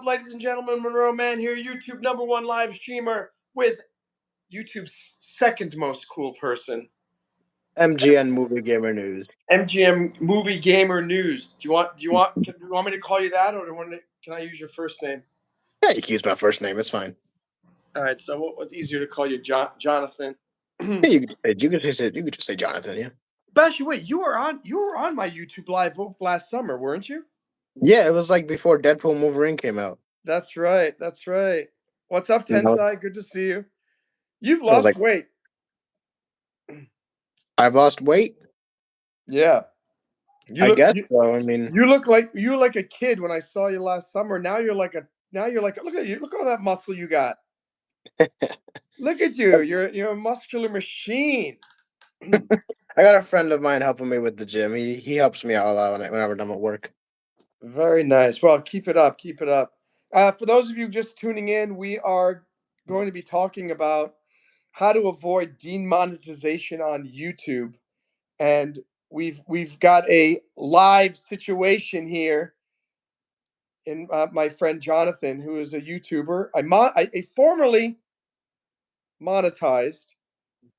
up, ladies and gentlemen? Monroe Mann here, YouTube #1 live streamer with YouTube's second most cool person, MGN Movie Gamer News. MGM Movie Gamer News. Do you want me to call you that, or can I use your first name? Yeah, you can use my first name. It's fine. All right. So what's easier to call you, Jonathan? Yeah, you could just say Jonathan. Yeah. Bashy, wait, you were on my YouTube live last summer, weren't you? Yeah, it was like before Deadpool and Wolverine came out. That's right. That's right. What's up, Tensai? Good to see you. You've I was lost like, weight. I've lost weight. Yeah. I guess so. I mean, You look like a kid when I saw you last summer. Now you're like look at you. Look at all that muscle you got. Look at you. You're a muscular machine. I got a friend of mine helping me with the gym. He helps me out a lot whenever I'm at work. Very nice. Well, keep it up. Keep it up. For those of you just tuning in, we are going to be talking about how to avoid demonetization on YouTube, and we've got a live situation here in my friend Jonathan, who is a YouTuber. I formerly monetized,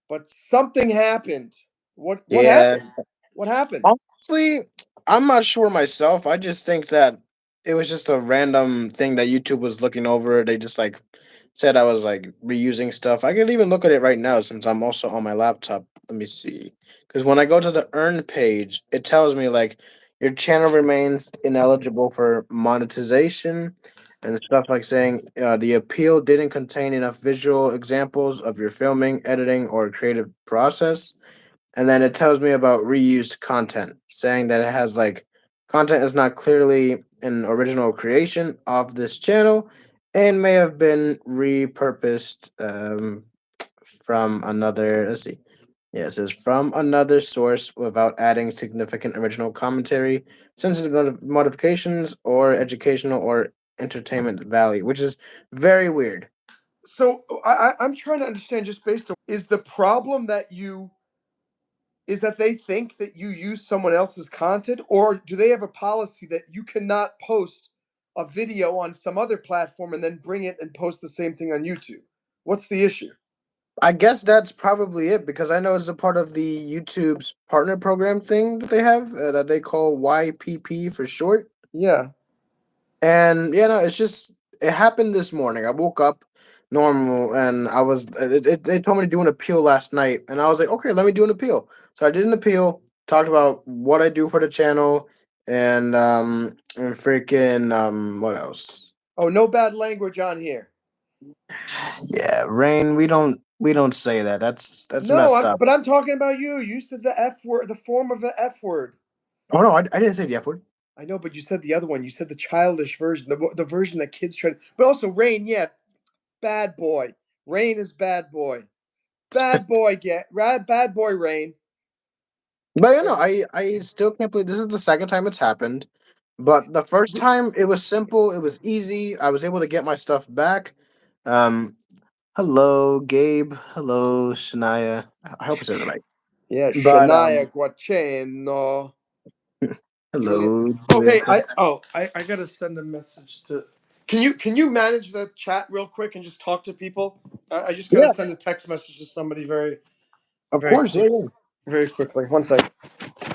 but something happened. What Yeah. happened? What happened? Honestly, I'm not sure myself. I just think that it was just a random thing that YouTube was looking over. They just like said I was like reusing stuff. I could even look at it right now since I'm also on my laptop. Let me see. Because when I go to the earn page, it tells me like your channel remains ineligible for monetization and stuff like saying the appeal didn't contain enough visual examples of your filming, editing, or creative process. And then it tells me about reused content, saying that it has like content is not clearly an original creation of this channel and may have been repurposed from another. Let's see. Yeah, it says from another source without adding significant original commentary, sensitive modifications, or educational or entertainment value, which is very weird. So I'm trying to understand, just based on, is the problem that they think that you use someone else's content, or do they have a policy that you cannot post a video on some other platform and then bring it and post the same thing on YouTube? What's the issue? I guess that's probably it because I know it's a part of the YouTube's partner program thing that they have that they call YPP for short. Yeah. And yeah, no, it's just it happened this morning. I woke up normal and I was they told me to do an appeal last night and I was like, okay, let me do an appeal. So I did an appeal, talked about what I do for the channel and freaking what else? Oh, no bad language on here. Yeah, Rain, we don't say that. That's No, messed up. but I'm talking about you. You said the F word, the form of the F word. Oh no, I didn't say the F word. I know, but you said the other one. You said the childish version, the version that kids try to. But also, Rain, yeah, bad boy. Rain is bad boy. Bad boy, bad boy, Rain. But you know, I still can't believe this is the second time it's happened. But the first time it was simple, it was easy. I was able to get my stuff back. Um, hello, Gabe. Hello, Shania. I hope I said it right. Yeah, But Shania Guaceno. Julia. hello, Okay, Julieta. I gotta send a message to. Can you manage the chat real quick and just talk to people? I just gotta Yeah, send a text message to somebody very of very course. Yeah, quick, yeah. very quickly. One second.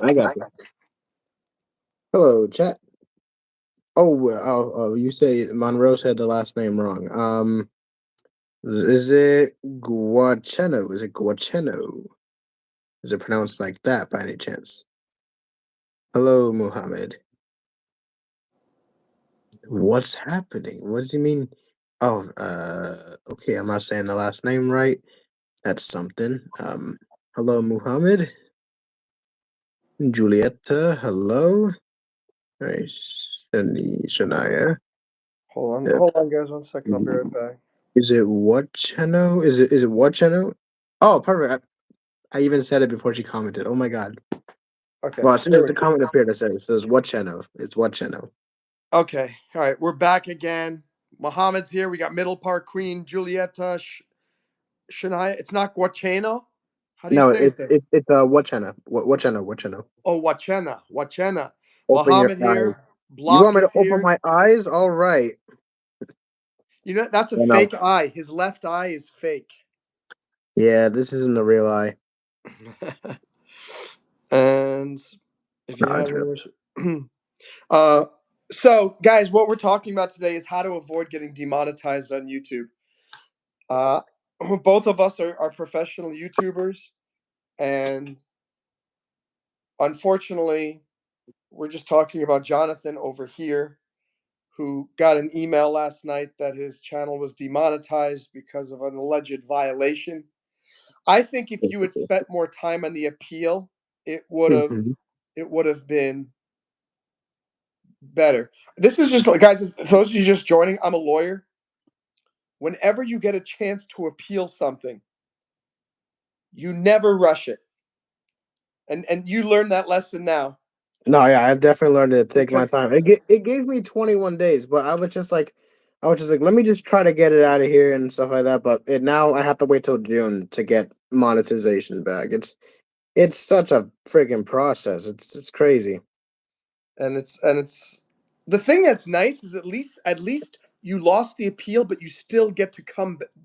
I got you. Hello, chat. Oh, you say Monroe said the last name wrong. Is it Guacheno? Is it Guacheno? Is it pronounced like that by any chance? Hello, Muhammad. What's happening? What does he mean? Oh, okay, I'm not saying the last name right. That's something. Hello, Muhammad. Julieta, hello. All right, Shania. Uh, Hold on, guys. 1 second. I'll be right back. Is it what channel? Is it what channel? Oh, perfect. I even said it before she commented. Oh my god. Okay. Well, as soon There as we the go. comment appeared, it says what channel? It's what channel? Okay. All right. We're back again. Muhammad's here. We got Middle Park Queen Julieta Shania. It's not Guacheno. How do you No, say it then? it's what channel? What channel? What channel? Oh, Wachena. Wachena. Open your Muhammad eyes. here. You Block want me to is open here. my eyes? All right. You know, that's a You know. fake eye. His left eye is fake. Yeah, this isn't the real eye. And if you Nah, have it's any real. wish, uh, so guys, what we're talking about today is how to avoid getting demonetized on YouTube. Uh, both of us are professional YouTubers, and unfortunately, we're just talking about Jonathan over here, who got an email last night that his channel was demonetized because of an alleged violation. I think if you had spent more time on the appeal, it would have Mhm. it would have been better. This is just like, guys, for those of you just joining, I'm a lawyer. Whenever you get a chance to appeal something, you never rush it. And you learn that lesson now No, yeah, I definitely learned to take my because time. It gave me 21 days, but I was just like, let me just try to get it out of here and stuff like that. But it now I have to wait till June to get monetization back. It's such a freaking process. It's crazy. and it's the thing that's nice is at least you lost the appeal, but you still get to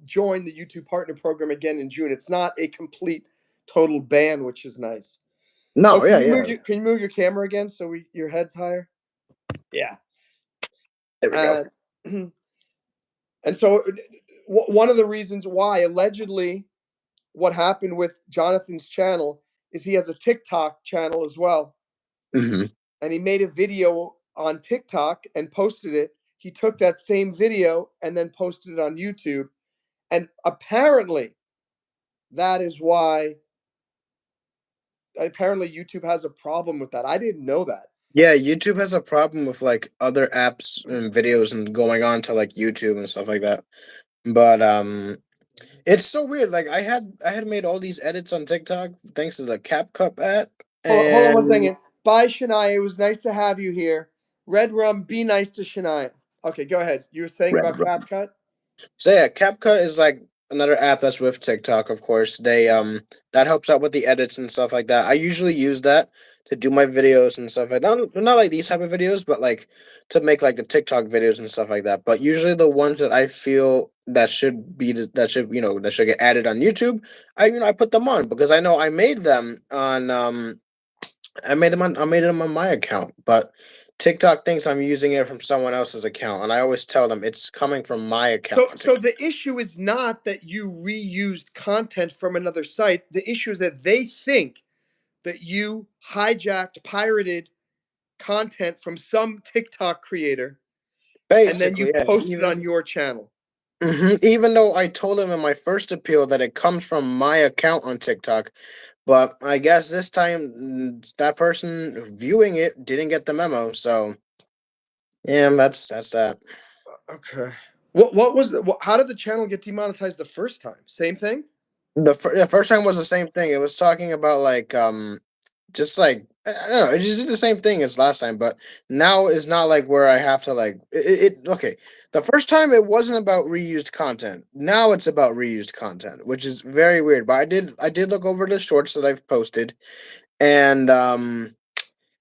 join the YouTube Partner Program again in June. It's not a complete total ban, which is nice. Oh, No, yeah, yeah. can you move your camera again so your head's higher? Yeah. There we go. And and so one of the reasons why allegedly what happened with Jonathan's channel is he has a TikTok channel as well, Hmm. and he made a video on TikTok and posted it. He took that same video and then posted it on YouTube, and apparently that is why apparently YouTube has a problem with that. I didn't know that. Yeah, YouTube has a problem with like other apps and videos and going on to like YouTube and stuff like that. But it's so weird. Like I had made all these edits on TikTok thanks to the CapCut app, Hold on one and second. Bye, Shania. It was nice to have you here. Red Rum, be nice to Shania. Okay, go ahead. You were saying Red about Rum. CapCut? So yeah, CapCut is like another app that's with TikTok, of course. They that helps out with the edits and stuff like that. I usually use that to do my videos and stuff like that. Not like these type of videos, but like to make like the TikTok videos and stuff like that. But usually the ones that I feel that should that should that should get added on YouTube, I put them on because I know I made them on I made them on my account, but TikTok thinks I'm using it from someone else's account, and I always tell them it's coming from my account on So TikTok. the issue is not that you reused content from another site. The issue is that they think that you hijacked, pirated content from some TikTok creator and then you Basically, yeah. posted on your channel. Even though I told him in my first appeal that it comes from my account on TikTok, but I guess this time that person viewing it didn't get the memo. So yeah, that's that. Okay. What was how did the channel get demonetized the first time? Same thing? The first time was the same thing. It was talking about like just like I don't know, it just did the same thing as last time, but now is not like where I have to like okay. The first time it wasn't about reused content. Now it's about reused content, which is very weird. But I did look over the shorts that I've posted, and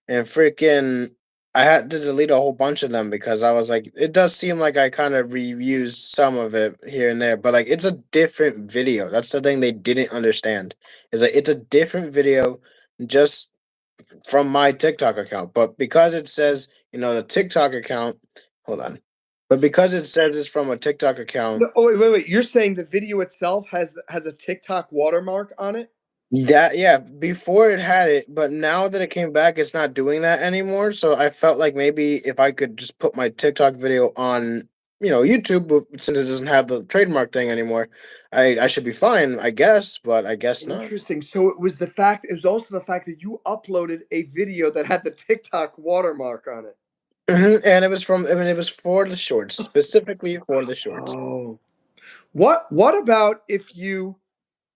freaking I had to delete a whole bunch of them because I was like, it does seem like I kind of reused some of it here and there, but like it's a different video. That's the thing they didn't understand. Is like it's a different video just from my TikTok account. But because it says, the TikTok account, hold on. But because it says it's from a TikTok account, No, oh wait. You're saying the video itself has a TikTok watermark on it? that yeah, before it had it, but now that it came back, it's not doing that anymore. So I felt like maybe if I could just put my TikTok video on, YouTube, since it doesn't have the trademark thing anymore, I should be fine, I guess. But I guess not. Interesting. So it was also the fact that you uploaded a video that had the TikTok watermark on it. And it was from, I mean, it was for the shorts, specifically for the shorts. Oh. What about if you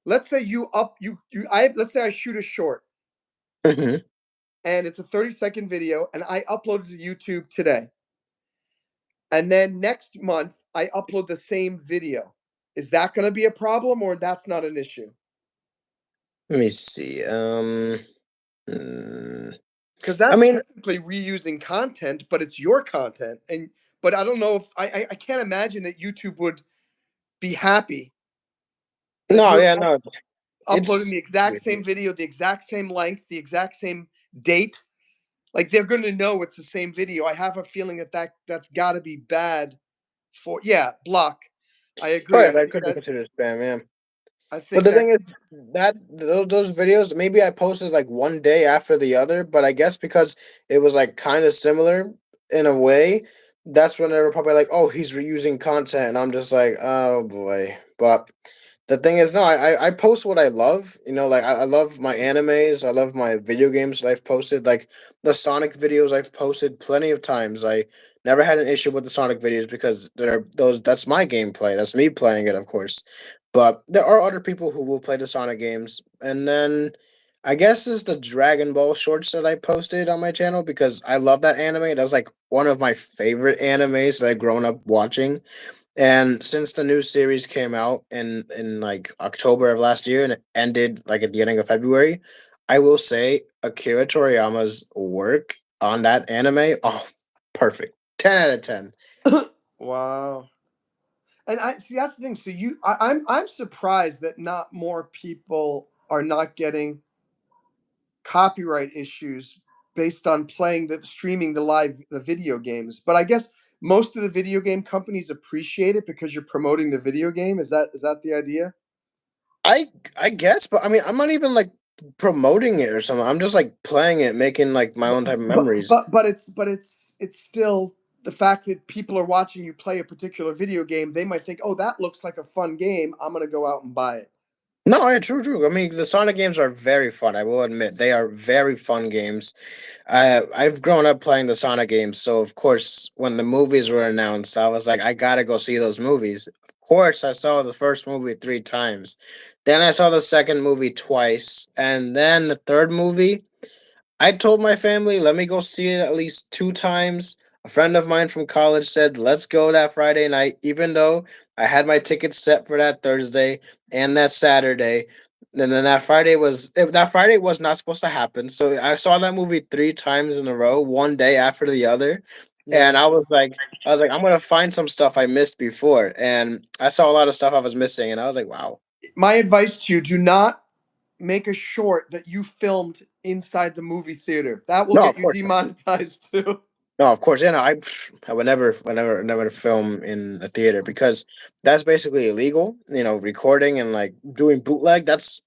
let's say you up you I let's say I shoot a short Hmm. and it's a 30-second video and I upload it to YouTube today. And then next month I upload the same video. Is that going to be a problem or that's not an issue? Let me see. Hmm, Because I that's mean, technically reusing content, but it's your content, and but I don't know if I can't imagine that YouTube would be happy that No, you're yeah, no, uploading it's the exact same video, the exact same length, the exact same date. Like they're going to know it's the same video. I have a feeling that that's got to be bad for yeah, block. I oh agree. yeah, that could be considered spam, yeah. I But think the that thing is that those videos, maybe I posted like one day after the other, but I guess because it was like kind of similar in a way, that's when they were probably like, "Oh, he's reusing content," and I'm just like, "Oh boy." But the thing is, no, I post what I love. You know, like I love my animes, I love my video games that I've posted. Like the Sonic videos, I've posted plenty of times. I never had an issue with the Sonic videos because they're those. That's my gameplay. That's me playing it, of course. But there are other people who will play the Sonic games, and then I guess is the Dragon Ball shorts that I posted on my channel because I love that anime. That's like one of my favorite animes that I've grown up watching. And since the new series came out in like October of last year and it ended like at the ending of February, I will say Akira Toriyama's work on that anime, oh, perfect. 10 out of 10. wow. And I see that's the thing. So I'm surprised that not more people are not getting copyright issues based on playing the streaming the video games. But I guess most of the video game companies appreciate it because you're promoting the video game. Is that the idea? I I guess, but I mean, I'm not even like promoting it or something. I'm just like playing it, making like my But own type of but memories. but it's still the fact that people are watching you play a particular video game. They might think, oh, that looks like a fun game. I'm gonna go out and buy it. No, yeah, true, true. I mean, the Sonic games are very fun. I will admit they are very fun games. I've grown up playing the Sonic games, so of course, when the movies were announced, I was like, I gotta go see those movies. Of course, I saw the first movie 3 times, then I saw the second movie twice, and then the third movie. I told my family, let me go see it at least 2 times. A friend of mine from college said, let's go that Friday night, even though I had my tickets set for that Thursday and that Saturday. And then that Friday was not supposed to happen. So I saw that movie 3 times in a row, one day after the other. And Yeah. I was like, I'm gonna find some stuff I missed before. And I saw a lot of stuff I was missing, and I was like, wow. My advice to you: do not make a short that you filmed inside the movie theater. That will No, get of you course. demonetized too. No, of course, yeah. No, I would never film in a theater because that's basically illegal. You know, recording and like doing bootleg. That's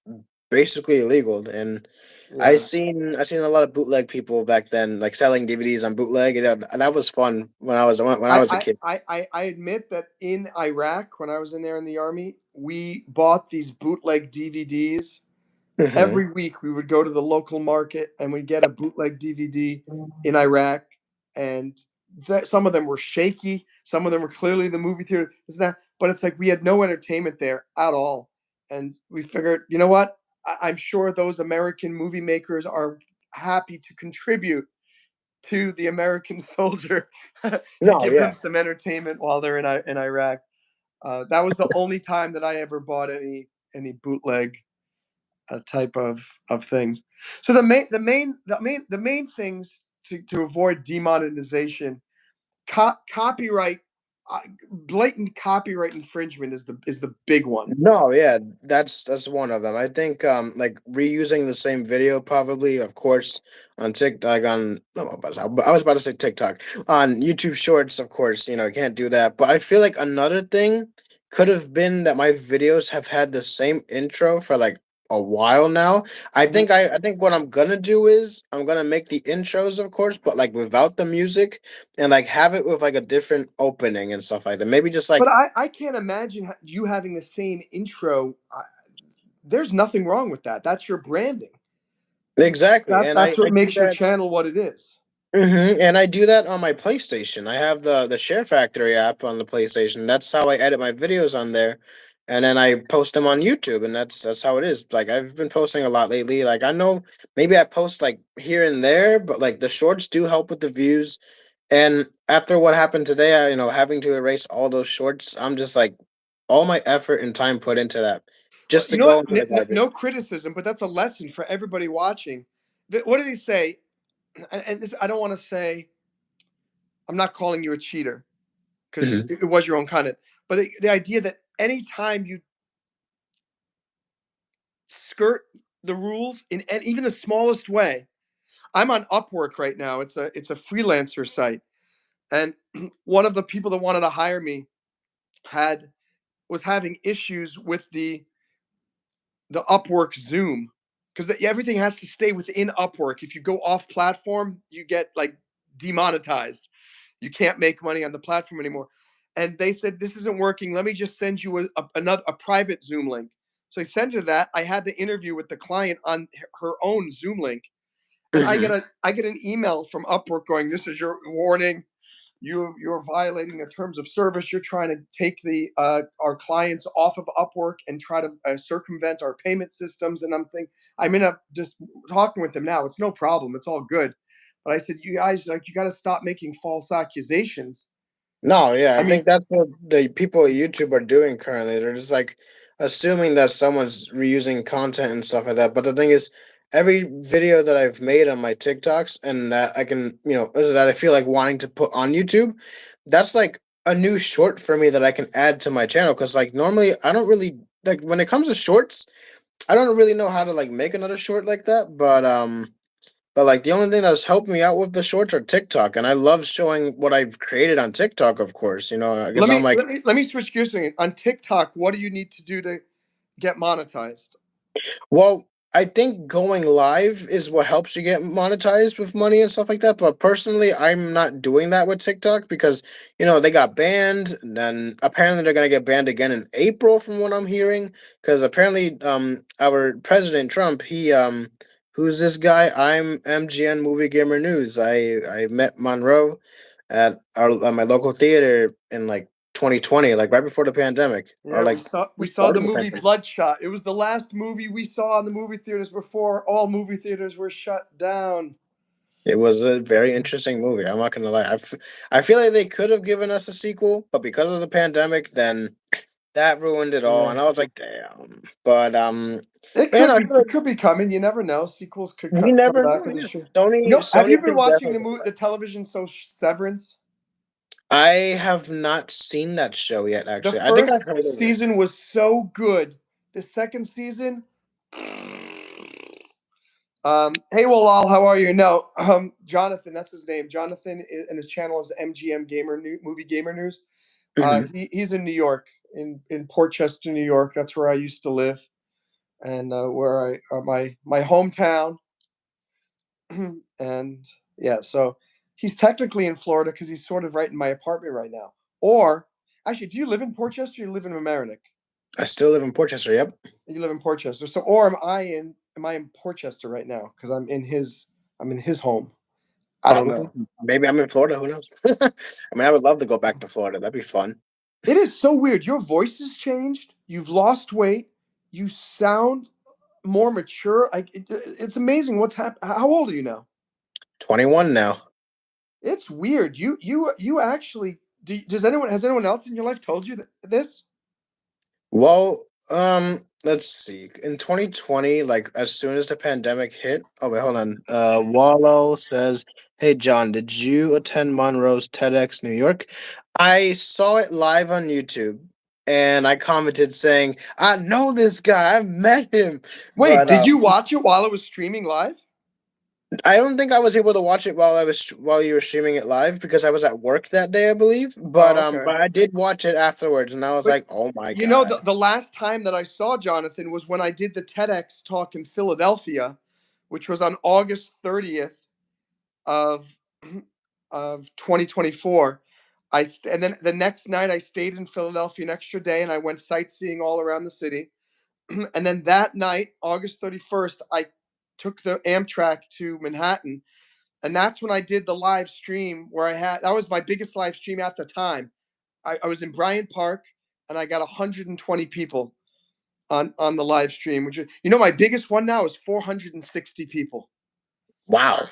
basically illegal. And Yeah. I seen a lot of bootleg people back then, like selling DVDs on bootleg. And that was fun when I was a kid. I admit that in Iraq, when I was in there in the army, we bought these bootleg DVDs. Hmm. Every week we would go to the local market and we'd get a bootleg DVD in Iraq, and some of them were shaky, some of them were clearly the movie theater, isn't that? But it's like we had no entertainment there at all, and we figured, you know what? I'm sure those American movie makers are happy to contribute to the American soldier to No, give them yeah. some entertainment while they're in Iraq. That was the only time that I ever bought any bootleg type of things. So the main things to avoid demonetization, copyright, uh, blatant copyright infringement is the big one. No, yeah, that's one of them. I think like reusing the same video probably, of course, on TikTok on no, I was about to say TikTok. On YouTube Shorts, of course, you know, you can't do that. But I feel like another thing could have been that my videos have had the same intro for like a while now. Mhm. I think what I'm gonna do is I'm gonna make the intros, of course, but like without the music and like have it with like a different opening and stuff like that. Maybe just But like I can't imagine you having the same intro. There's nothing wrong with that. That's your branding. exactly, and That's I what do makes your that. channel what it is. And I do that on my PlayStation. I have the Share Factory app on the PlayStation. That's how I edit my videos on there, and then I post them on YouTube. And that's how it is. Like I've been posting a lot lately. Like I know maybe I post like here and there, but like the shorts do help with the views. And after what happened today, you know, having to erase all those shorts, I'm just like all my effort and time put into that Well, just you to know go what? into the garbage. No criticism, but that's a lesson for everybody watching. What do they say? And this, I don't want to say. I'm not calling you a cheater. because Mhm. it was your own content. But the idea that anytime you skirt the rules in even the smallest way, I'm on Upwork right now. It's a freelancer site, and one of the people that wanted to hire me had was having issues with the Upwork Zoom because everything has to stay within Upwork. If you go off platform, you get like demonetized. You can't make money on the platform anymore. And they said, this isn't working. Let me just send you a private Zoom link. So I sent her that. I had the interview with the client on her own Zoom link. And Mhm. I get an email from Upwork going, this is your warning. You're violating the terms of service. You're trying to take the our clients off of Upwork and try to circumvent our payment systems. And I'm in a just talking with them now. It's no problem. It's all good. But I said, you guys, like, you got to stop making false accusations. No, yeah, I I mean, think that's what the people at YouTube are doing currently. They're just like assuming that someone's reusing content and stuff like that. But the thing is, every video that I've made on my TikToks and that I can, that I feel like wanting to put on YouTube, that's like a new short for me that I can add to my channel. Cause like normally I don't really like when it comes to shorts, I don't really know how to like make another short like that. But like the only thing that's helped me out with the shorts are TikTok, and I love showing what I've created on TikTok, of course, because I'm like, let me switch gears to on TikTok. What do you need to do to get monetized? well, I think going live is what helps you get monetized with money and stuff like that. But personally, I'm not doing that with TikTok because they got banned, and then apparently they're gonna get banned again in April, from what I'm hearing. Because apparently, our president Trump, who's this guy? I'm MGN Movie Gamer News. I met Monroe at my local theater in like 2020, like right before the pandemic, or Yeah, like we saw started the the movie pandemic. Bloodshot. It was the last movie we saw in the movie theaters before all movie theaters were shut down. It was a very interesting movie. I'm not gonna lie. I feel like they could have given us a sequel, but because of the pandemic, then that ruined it all. Yeah. And I was like, damn. But It man, could I be feel like coming. You never know. Sequels could you come never back know. in the Yeah, stream. Sony Have you Sony been could watching definitely come back. the television show Severance? I have not seen that show yet. The Actually, I think I first heard of it. season was so good. The second season, hey, Walal, how are you? No, Jonathan, that's his name. Jonathan, and his channel is MGM Movie Gamer News. Hmm. He's in New York, in Portchester, New York. That's where I used to live, and where my hometown. And yeah, so he's technically in Florida because he's sort of right in my apartment right now. Or actually, do you live in Portchester? Or you live in Mamaroneck? I still live in Portchester. Yep, You live in Portchester. So, or am I in Portchester right now? Because I'm in his home. I don't probably. know. Maybe I'm in Florida. Who knows? I mean, I would love to go back to Florida. That'd be fun. It is so weird. Your voice has changed. You've lost weight. You sound more mature. It's amazing what's happened. How old are you now? 21 now. It's weird. You actually does anyone has anyone else in your life told you this? Well, let's see. In 2020, like as soon as the pandemic hit, oh wait, hold on. Wallow says, "Hey John, did you attend Monroe's TEDx New York?" I saw it live on YouTube, and I commented saying, "I know this guy. I've met him." Wait, But did you watch it while it was streaming live? I don't think I was able to watch it while you were streaming it live because I was at work that day, I believe. Oh, But okay. I did watch it afterwards, and I was But like, "Oh my you know, god." the last time that I saw Jonathan was when I did the TEDx talk in Philadelphia, which was on August 30th of 2024. And then the next night I stayed in Philadelphia an extra day and I went sightseeing all around the city. And then that night, August 31st, I took the Amtrak to Manhattan. And that's when I did the live stream where that was my biggest live stream at the time. I was in Bryant Park and I got 120 people on the live stream, which is, my biggest one now is 460 people. Wow,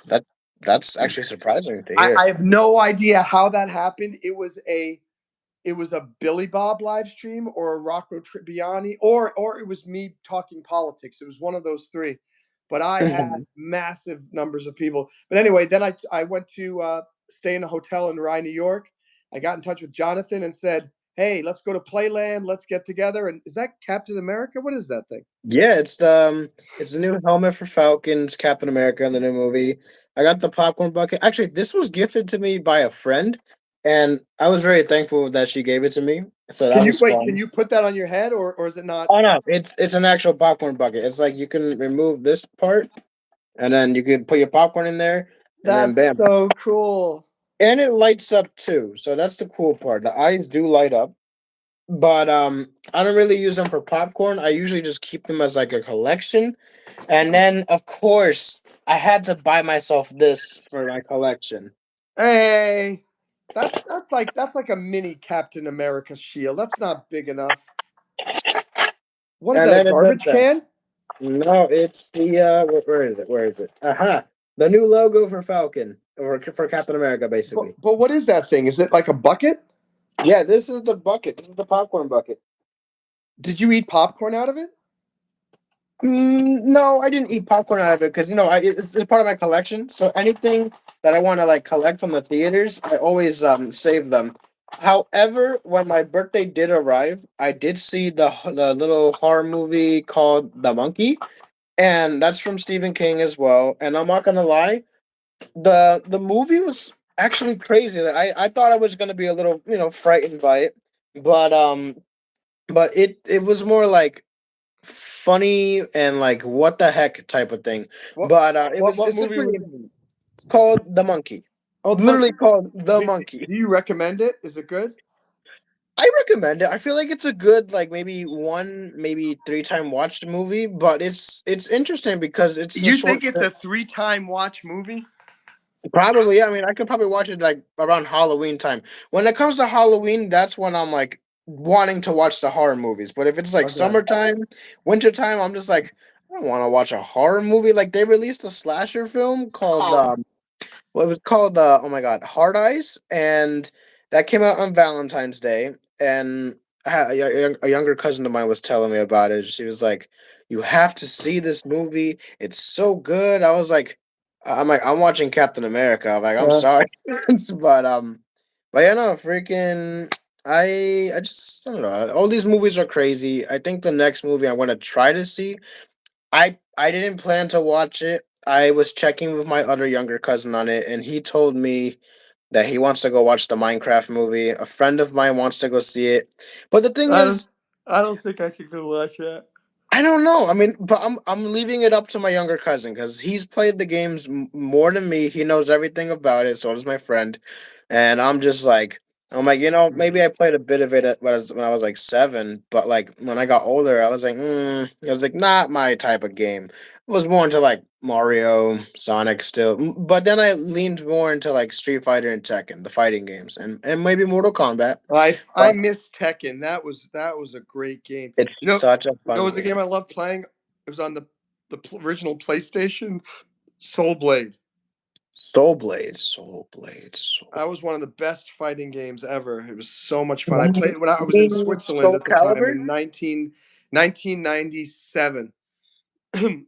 that's actually surprising to I hear. have no idea how that happened. It was a Billy Bob live stream or a Rocco Tribbiani or it was me talking politics. It was one of those three. But I had Mhm. massive numbers of people. But anyway, then I went to stay in a hotel in Rye, New York. I got in touch with Jonathan and said, "Hey, let's go to Playland. Let's get together." And is that Captain America? What is that thing? Yeah, it's the new helmet for Falcons, Captain America in the new movie. I got the popcorn bucket. Actually, this was gifted to me by a friend, and I was very thankful that she gave it to me. So Can that you was wait? Can fun. you put that on your head, or is it not? Oh no, it's an actual popcorn bucket. It's like you can remove this part, and then you can put your popcorn in there, and then That's bam, so cool. and it lights up too. So that's the cool part. The eyes do light up, but I don't really use them for popcorn. I usually just keep them as like a collection. And then, of course, I had to buy myself this for my collection. Hey, that's like a mini Captain America shield. That's not big enough. What is And that? A then it does garbage that. can? No, it's the where is it? Where is it? Aha! The new logo for Falcon or for Captain America, But basically. but what is that thing? Is it like a bucket? Yeah, this is the bucket. This is the popcorn bucket. Did you eat popcorn out of it? No, I didn't eat popcorn out of it because it's part of my collection. So anything that I want to like collect from the theaters, I always save them. However, when my birthday did arrive, I did see the little horror movie called The Monkey, and that's from Stephen King as well. And I'm not gonna lie, the movie was actually crazy. Like, I thought I was gonna be a little frightened by it, but it was more like funny and like what the heck type of thing. What But what it's a movie was pretty it? it's called The Monkey. Oh, the monkey. Literally called The Monkey. Do you recommend it? Is it good? I recommend it. I feel like it's a good like maybe one, maybe three time watched movie, but it's interesting because it's a You short. think it's a three-time watch movie? Probably, yeah. I mean, I could probably watch it like around Halloween time. When it comes to Halloween, that's when I'm like wanting to watch the horror movies. But if it's like Okay. summertime, wintertime, I'm just like I don't want to watch a horror movie. Like they released a slasher film called what it was called oh my god, Hard Eyes, and that came out on Valentine's Day. And a younger cousin of mine was telling me about it. She was like, "You have to see this movie. It's so good." I was like, "I'm like I'm watching Captain America." I'm like, "I'm Yeah. sorry," but but yeah, no, freaking. I just I don't know. All these movies are crazy. I think the next movie I'm gonna try to see I didn't plan to watch it. I was checking with my other younger cousin on it, and he told me that he wants to go watch the Minecraft movie. A friend of mine wants to go see it, but the thing I don't, is, I don't think I could go watch that. I don't know. I mean, but I'm leaving it up to my younger cousin because he's played the games more than me. He knows everything about it. So does my friend, and I'm like, maybe I played a bit of it when I was like 7, but like when I got older, I was like, not my type of game. I was more into like Mario, Sonic still, but then I leaned more into like Street Fighter and Tekken, the fighting games, and maybe Mortal Kombat. I But miss Tekken. That was a great game. it's You know, such a it fun was a game. game I loved playing. It was on the original PlayStation. Soul Blade. Soul Blade, That Soul. was one of the best fighting games ever. It was so much fun. I You played when I was in mean Switzerland Soul at the time Calibur? in 1997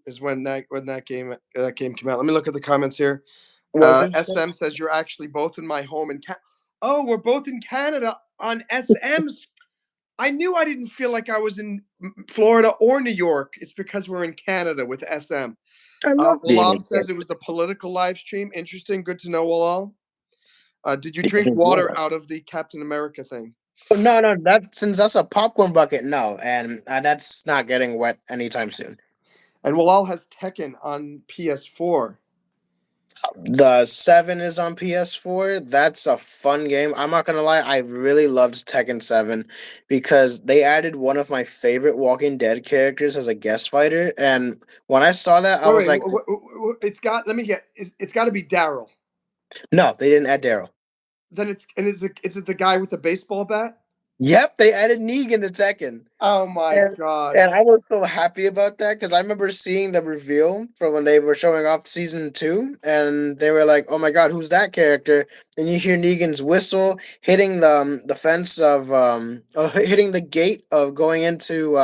is when that game came out. Let me look at the comments here. What did you say? SM says you're actually both in my home in Oh, we're both in Canada on SM's. I knew I didn't feel like I was in Florida or New York. It's because we're in Canada with SM. I love being Walal in says it was the political live stream. Interesting. Good to know, Walal. Did you drink water Canada. out of the Captain America thing? Oh, no, no, that since that's a popcorn bucket, no, and that's not getting wet anytime soon. And Walal has Tekken on PS4. The 7 is on PS4. That's a fun game. I'm not gonna lie, I really loved Tekken 7 because they added one of my favorite Walking Dead characters as a guest fighter, and when I saw that, I Wait, was wait. like, It's got. Let me get. It's got to be Daryl. no, they didn't add Daryl. Then is it the guy with the baseball bat? Yep, they added Negan to Tekken. Oh my And gosh. and I was so happy about that because I remember seeing the reveal from when they were showing off season 2, and they were like, "Oh my god, who's that character?" And you hear Negan's whistle hitting the fence of hitting the gate of going into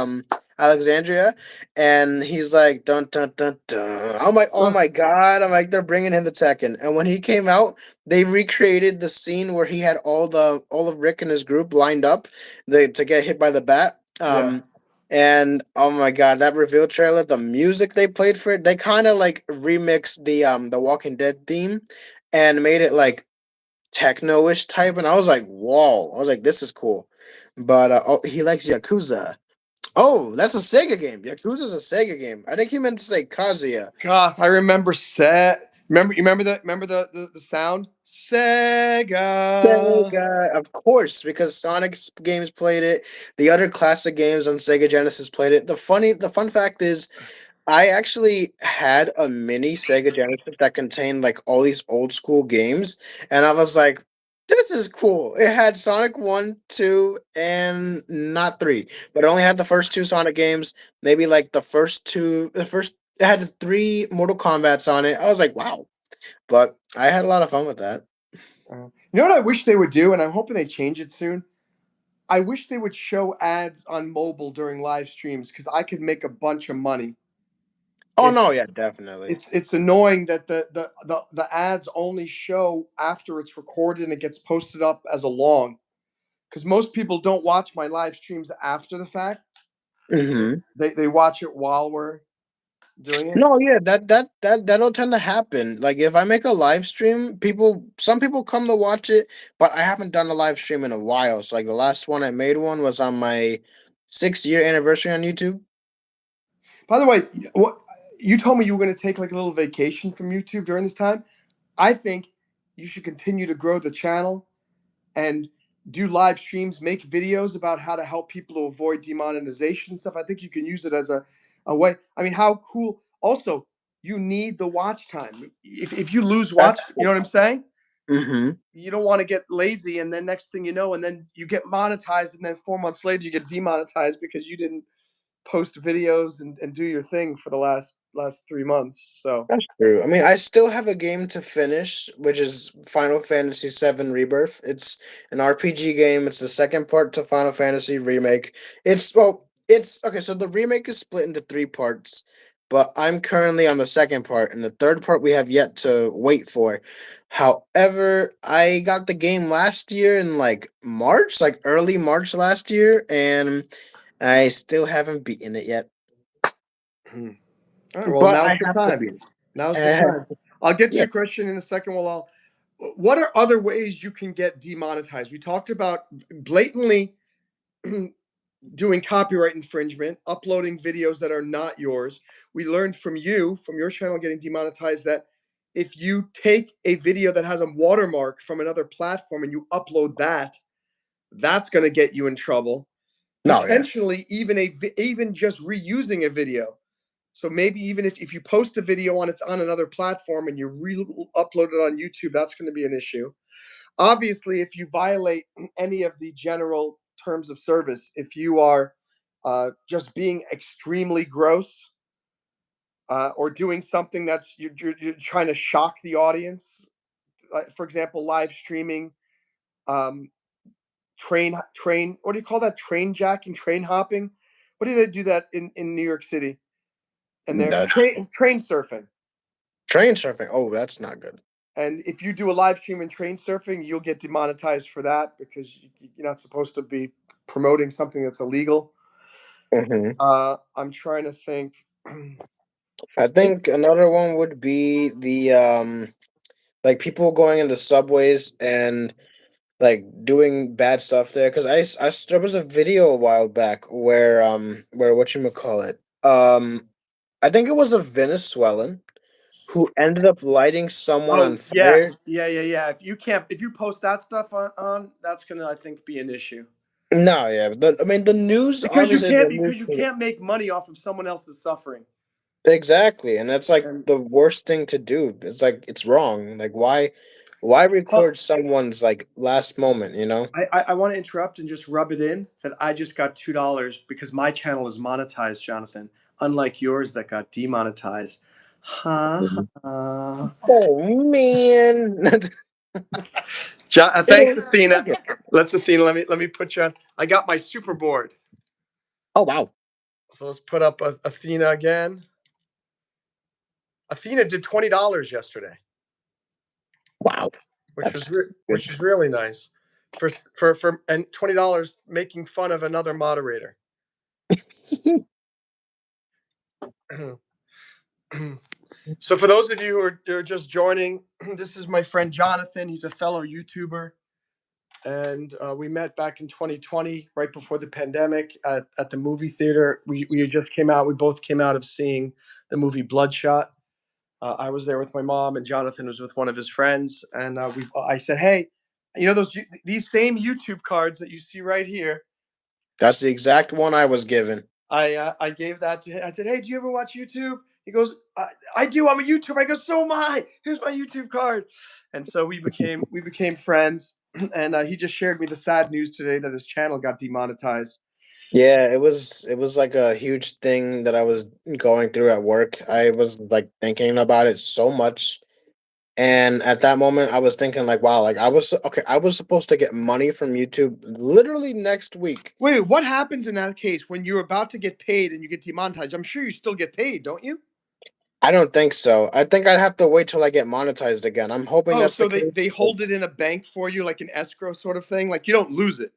Alexandria, and he's like dun dun dun dun. I'm like, oh Ugh, my god! I'm like, they're bringing him the Tekken. And when he came out, they recreated the scene where he had all of Rick and his group lined up to get hit by the bat. yeah. And oh my god, that reveal trailer, the music they played for it, they kind of like remixed the Walking Dead theme and made it like techno-ish type, and I was like, whoa! I was like, this is cool. But oh, he likes Yakuza. Oh, that's a Sega game. Yakuza's a Sega game. I think he meant to say Kazuya. Gosh, I remember set. Remember, you remember the the sound Sega. Sega, of course, because games played it. The other classic games on Sega Genesis played it. The fun fact is, I actually had a mini Sega Genesis that contained like all these old school games, and I was like, "This is cool." It had Sonic 1, 2, and not 3, but it only had the first two Sonic games. Maybe like the first. It had three Mortal Kombat's on it. I was like, "Wow!" But I had a lot of fun with that. You know what I wish they would do, and I'm hoping they change it soon. I wish they would show ads on mobile during live streams because I could make a bunch of money. Oh If no, yeah, definitely. it's annoying that the ads only show after it's recorded and it gets posted up as a long because most people don't watch my live streams after the fact. They, Hmm. they watch it while we're doing it. No, yeah, that'll tend to happen. Like if I make a live stream, some people come to watch it, but I haven't done a live stream in a while. So like the last one I made one was on my 6 year anniversary on YouTube. By the way, what you told me you were going to take like a little vacation from YouTube during this time. I think you should continue to grow the channel and do live streams, make videos about how to help people to avoid demonetization stuff. I think you can use it as a way. I mean, how cool. Also, you need the watch time. If you lose That's watch, you know what I'm saying? mm-hmm. You don't want to get lazy and then next thing you know, and then you get monetized, and then 4 months later you get demonetized because you didn't post videos and do your thing for the last 3 months. So That's true. I mean, I still have a game to finish, which is Final Fantasy VII Rebirth. It's an RPG game. It's the second part to Final Fantasy Remake. It's okay. So the remake is split into three parts, but I'm currently on the second part, and the third part we have yet to wait for. However, I got the game last year in like March, like early March last year, and I still haven't beaten it yet. all right, well, But now's I the have to time. beat Now's the it. time. I'll get to Yeah. your question in a second. Well, I'll. What are other ways you can get demonetized? We talked about blatantly doing copyright infringement, uploading videos that are not yours. We learned from you, from your channel getting demonetized, that if you take a video that has a watermark from another platform and you upload that, that's going to get you in trouble. No, yeah. Potentially, even just reusing a video. So maybe even if you post a video on it's on another platform and you upload it on YouTube, that's going to be an issue. Obviously, if you violate any of the general terms of service, if you are just being extremely gross or doing something that's you're trying to shock the audience, for example, live streaming, um, train, what do you call that? Train jacking, train hopping. What do they do that in New York City? And they're That train surfing. train surfing. Oh, that's not good. And if you do a live stream in train surfing, you'll get demonetized for that because you're not supposed to be promoting something that's illegal. Hmm. I'm trying to think. I think another one would be the like people going into subways and like doing bad stuff there. Because there was a video a while back where what you call it I think it was a Venezuelan who ended up lighting someone on Oh yeah, fire. yeah. If you post that stuff on, that's gonna I think be an issue No, yeah, I mean the news, obviously the news. because you can't make money off of someone else's suffering. Exactly, and that's like And the worst thing to do. It's like it's wrong. Like why oh, record someone's like last moment, you know? I want to interrupt and just rub it in that I just got $2 because my channel is monetized, Jonathan, unlike yours that got demonetized. Huh? Mhm. Oh man. Thanks, It'll Athena. get Let's Athena. Let me put you on. I got my super board. Oh wow. So let's put up Athena again. Athena did $20 yesterday, Wow, which was that's good. which was really nice for and $20 making fun of another moderator. So for those of you who are just joining, this is my friend Jonathan. He's a fellow YouTuber, and we met back in 2020, right before the pandemic, at the movie theater. We just came out. We both came out of seeing the movie Bloodshot. I was there with my mom, and Jonathan was with one of his friends. And I said, "Hey, you know these same YouTube cards that you see right here? That's the exact one I was given. I gave that to him. I said, "Hey, do you ever watch YouTube?" He goes, "I do. I'm a YouTuber." I go, "So am I. Here's my YouTube card." And so we became friends. And he just shared me the sad news today that his channel got demonetized. Yeah, it was like a huge thing that I was going through at work. I was like thinking about it so much. And at that moment I was thinking like, wow, like I was supposed to get money from YouTube literally next week. Wait, what happens in that case when you're about to get paid and you get demonetized? I'm sure you still get paid, don't you? I don't think so. I think I'd have to wait till I get monetized again. I'm hoping Oh, that's the so they case. they hold it in a bank for you, like an escrow sort of thing. Like you don't lose it.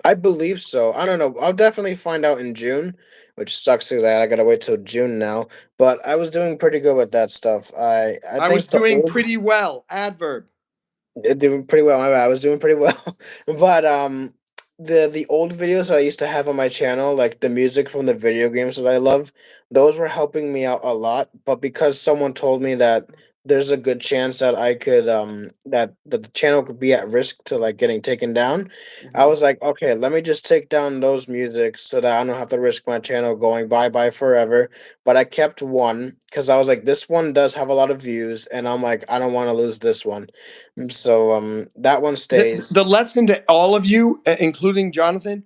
I believe so. I don't know. I'll definitely find out in June, which sucks because I gotta wait till June now. But I was doing pretty good with that stuff. I I was think the doing old pretty well. Adverb. doing pretty well. My bad. I was doing pretty well, but the old videos I used to have on my channel, like the music from the video games that I love, those were helping me out a lot. But because someone told me that there's a good chance that I could that the channel could be at risk to like getting taken down, I Mhm. was like, okay, let me just take down those musics so that I don't have to risk my channel going bye bye forever. But I kept one because I was like, this one does have a lot of views, and I'm like, I don't want to lose this one. So that one stays. The lesson to all of you, including Jonathan,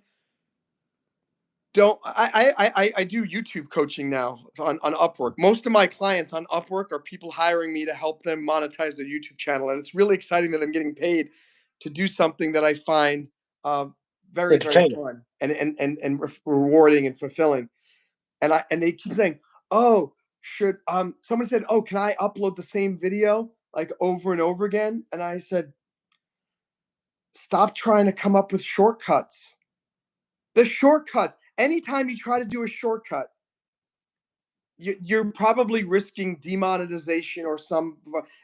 don't I do YouTube coaching now on Upwork. Most of my clients on Upwork are people hiring me to help them monetize their YouTube channel, and it's really exciting that I'm getting paid to do something that I find uh, very Entertaining. fun and rewarding and fulfilling. And they keep saying, "Oh, should someone said, "Oh, can I upload the same video like over and over again?" And I said, "Stop trying to come up with shortcuts. The shortcuts. Anytime you try to do a shortcut, you're probably risking demonetization or some.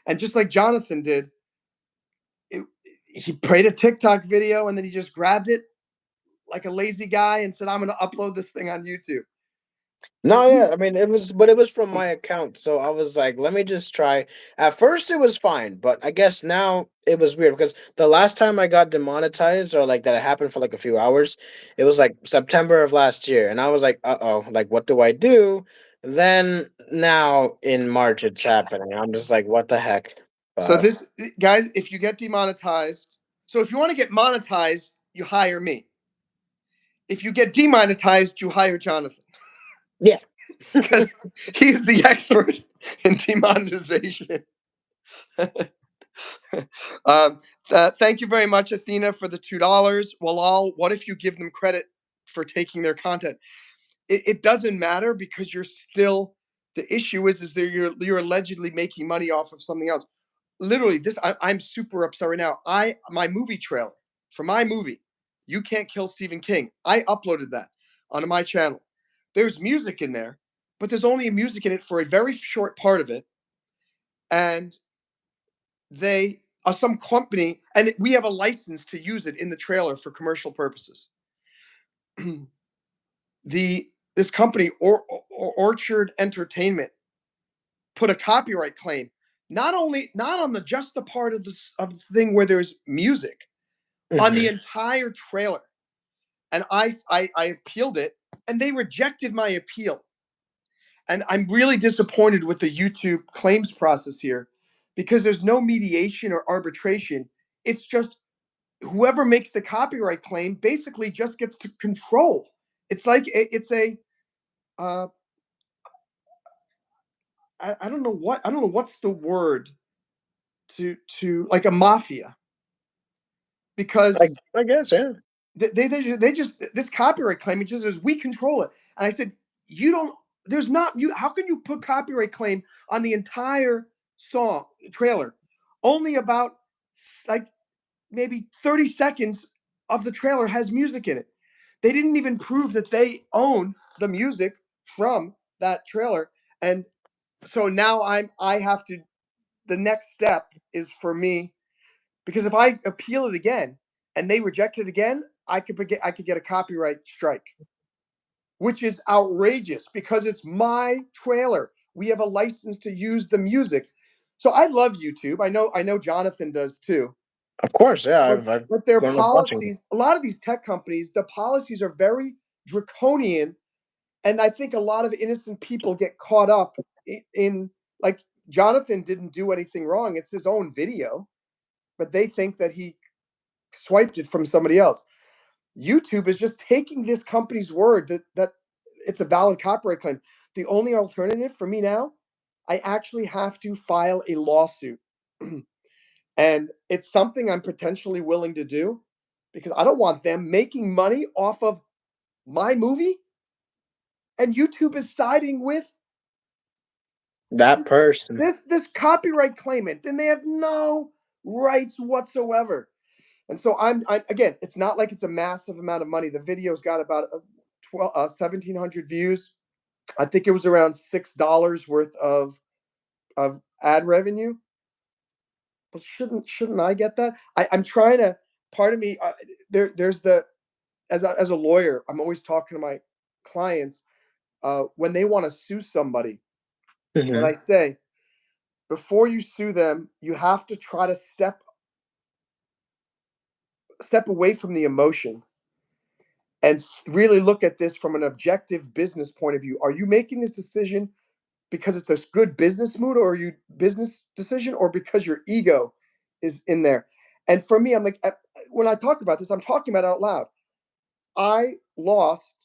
And just like Jonathan did, it, he played a TikTok video and then he just grabbed it like a lazy guy and said, "I'm going to upload this thing on YouTube." No, yeah, I mean it was from my account, so I was like, let me just try. At first, it was fine, but I guess now it was weird because the last time I got demonetized or like that it happened for like a few hours, it was like September of last year, and I was like, uh oh, like what do I do? Then now in March it's happening. I'm just like, what the heck? So But this guys, if you get demonetized, so if you want to get monetized, you hire me. If you get demonetized, you hire Jonathan yeah, because he's the expert in demonetization. um, Thank you very much, Athena, for the $2. Well, what if you give them credit for taking their content? It doesn't matter because you're still. The issue is that you're allegedly making money off of something else. Literally, I'm super upset right now. My movie trailer for my movie, You Can't Kill Stephen King. I uploaded that onto my channel. There's music in there, but there's only music in it for a very short part of it, and they some company, and we have a license to use it in the trailer for commercial purposes. the This company Orchard Entertainment put a copyright claim, not on the just the part of the thing where there's music, on the hmm entire trailer. And I appealed it, and they rejected my appeal. And I'm really disappointed with the YouTube claims process here, because there's no mediation or arbitration. It's just whoever makes the copyright claim basically just gets to control. It's like it's a uh, I don't know what's the word to like a mafia, I because I guess yeah. they just this copyright claim, it just says we control it. And I said, you don't. There's not you. How can you put copyright claim on the entire song trailer? Only about like maybe 30 seconds of the trailer has music in it. They didn't even prove that they own the music from that trailer. And so now I have to, the next step is for me, because if I appeal it again and they reject it again, I could get a copyright strike, which is outrageous because it's my trailer. We have a license to use the music. So I love YouTube. I know Jonathan does too. Of course, yeah. But I've but their grown up watching it. policies, a lot of these tech companies, the policies are very draconian, and I think a lot of innocent people get caught up in like Jonathan didn't do anything wrong. It's his own video, but they think that he swiped it from somebody else. YouTube is just taking this company's word that it's a valid copyright claim. The only alternative for me now, I actually have to file a lawsuit. And it's something I'm potentially willing to do because I don't want them making money off of my movie. And YouTube is siding with That this person. this copyright claimant, and they have no rights whatsoever. And so I'm again, it's not like it's a massive amount of money. The video's got about 1,700 views. I think it was around $6 worth of ad revenue. But shouldn't I get that? I'm trying to. Part of me, there's the as a lawyer, I'm always talking to my clients when they want to sue somebody, and I Hmm. say before you sue them, you have to try to step away from the emotion and really look at this from an objective business point of view. Are you making this decision because it's a good business mood, or are you business decision, or because your ego is in there? And for me, I'm like, when I talk about this, I'm talking about it out loud. I lost.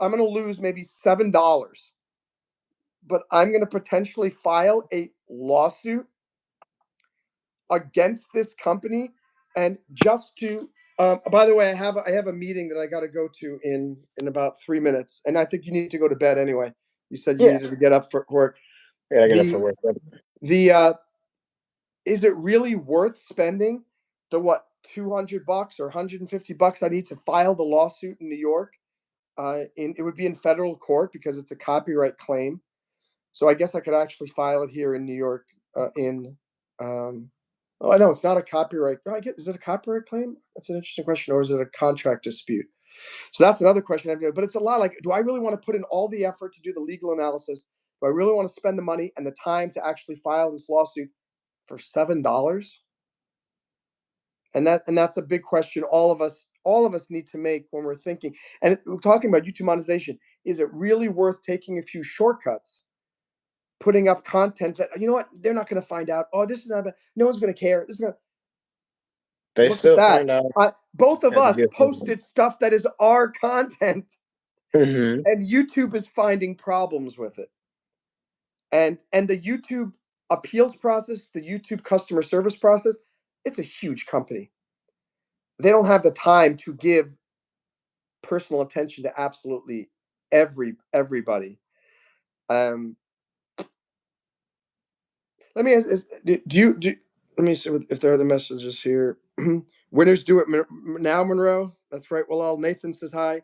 I'm going to lose maybe $7, but I'm going to potentially file a lawsuit against this company, and just to. By the way, I have a meeting that I got to go to in about 3 minutes, and I think you need to go to bed anyway. You said you Yeah, needed to get up for work. yeah, I get it The for work. Yep. the is it really worth spending the what $200 or $150 I need to file the lawsuit in New York? It would be in federal court because it's a copyright claim. So I guess I could actually file it here in New York. In Oh, I know it's not a copyright. I get Is it a copyright claim? That's an interesting question, or is it a contract dispute? So that's another question I've got. But it's a lot. Like, do I really want to put in all the effort to do the legal analysis? Do I really want to spend the money and the time to actually file this lawsuit for $7? And that's a big question all of us need to make when we're thinking. And we're talking about YouTube monetization. Is it really worth taking a few shortcuts, putting up content that you know what they're not going to find out? Oh, this is not bad. No one's going to care. This is going to They look at still that. find out. Both of Yeah, they us do find out. posted stuff that is our content, Hmm. and YouTube is finding problems with it. And the YouTube appeals process, the YouTube customer service process, it's a huge company. They don't have the time to give personal attention to absolutely everybody. Um, Let me ask: Do you do? Let me see if there are other messages here. Winners do it now, Monroe. That's right. Well, Nathan says hi.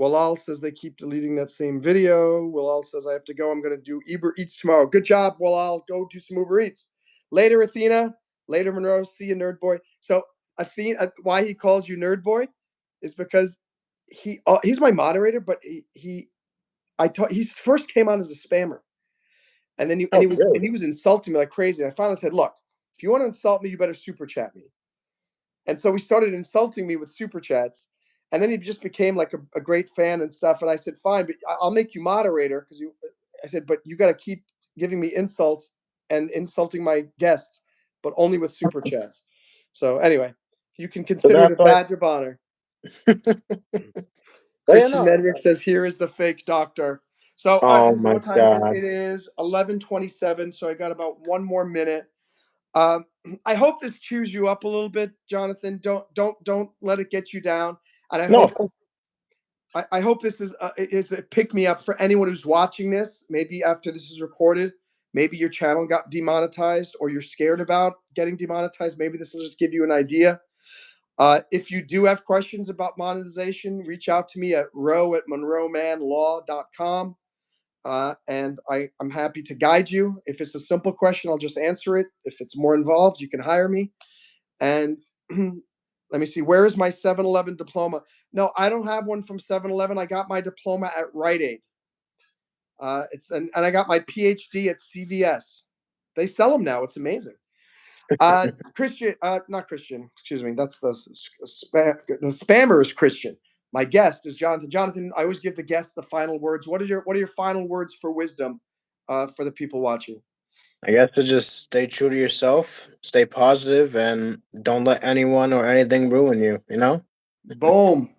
Walal says they keep deleting that same video. Walal says I have to go. I'm going to do Uber Eats tomorrow. Good job, Walal. Go do some Uber Eats. Later, Athena. Later, Monroe. See you, nerd boy. So, Athena, why he calls you nerd boy is because he's my moderator, but he first came on as a spammer, and then Oh, he really? was insulting me like crazy. And I finally said, "Look, if you want to insult me, you better super chat me." And so he started insulting me with super chats, and then he just became like a great fan and stuff. And I said, "Fine, but I'll make you moderator because you." I said, "But you got to keep giving me insults and insulting my guests, but only with super chats." So anyway, you can So consider it that's a why. badge of honor. But yeah, Christian no. Medrick says, "Here is the fake doctor." So, Oh my what time is it? god. It is 11:27. So I got about one more minute. Um, I hope this cheers you up a little bit, Jonathan. Don't let it get you down. And I No, of hope course. I hope this is a pick me up for anyone who's watching this. Maybe after this is recorded, maybe your channel got demonetized or you're scared about getting demonetized. Maybe this will just give you an idea. If you do have questions about monetization, reach out to me at row@monroemannlaw.com. I'm happy to guide you. If it's a simple question, I'll just answer it. If it's more involved, you can hire me. And let me see, where is my 7-Eleven diploma? No, I don't have one from 7-Eleven. I got my diploma at Rite Aid. And I got my PhD at CVS. They sell them now. It's amazing. Christian, not Christian. Excuse me. That's the spammer is Christian. My guest is Jonathan. Jonathan, I always give the guest the final words. What are your final words for wisdom for the people watching? I guess to just stay true to yourself, stay positive, and don't let anyone or anything ruin you. You know. Boom.